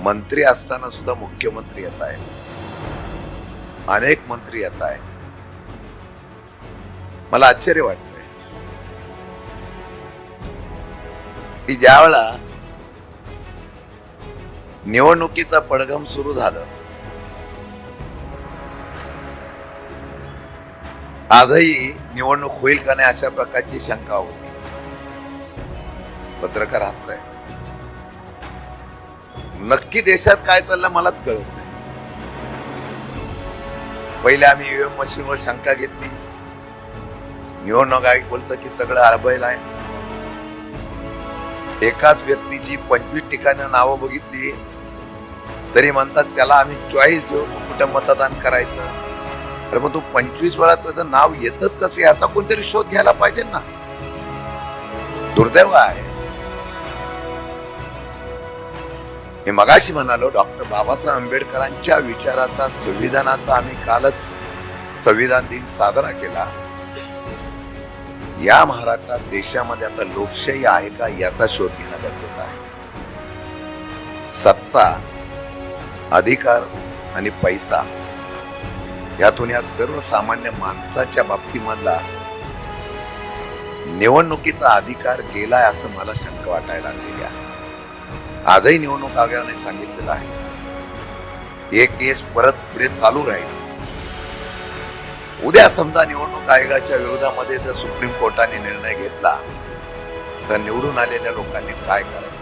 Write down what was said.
मंत्री असताना सुद्धा मुख्यमंत्री येत आहे, अनेक मंत्री येत आहे. मला आश्चर्य वाटतंय की ज्यावेळा निवडणुकीचा पडघम सुरू झालं, आजही निवडणूक होईल का नाही अशा प्रकारची शंका होती. पत्रकार हसताय. नक्की देशात काय चाललं मलाच कळत नाही. पहिले आम्ही ईव्हीएम मशीनवर शंका घेतली, निवडणूक आयोग बोलतं की सगळं आळबैल आहे. एकाच व्यक्तीची 25 ठिकाणी नावं बघितली तरी म्हणतात त्याला आम्ही चॉईस देऊ कुठं मतदान करायचं. तर मग तू 25 वेळा तुझं नाव येतच कसे, आता कोणतरी शोध घ्यायला पाहिजे ना. दुर्दैव आहे. मी मगाशी म्हणालो, डॉक्टर बाबासाहेब आंबेडकरांच्या विचाराचा, संविधानाचा आम्ही कालच संविधान दिन साजरा केला. या महाराष्ट्रात, देशामध्ये आता लोकशाही आहे का याचा शोध घेणं गरजेचं आहे. सत्ता, अधिकार आणि पैसा यातून या सर्वसामान्य माणसाच्या बाबतीमधला निवडणुकीचा अधिकार गेलाय असं मला शंका वाटायला लागलेली आहे. आजही निवडणूक आयोगाने सांगितलेलं आहे, एक केस परत पुढे चालू राहील. उद्या समजा निवडणूक आयोगाच्या विरोधामध्ये जर सुप्रीम कोर्टाने निर्णय घेतला तर निवडून आलेल्या लोकांनी काय करायचं.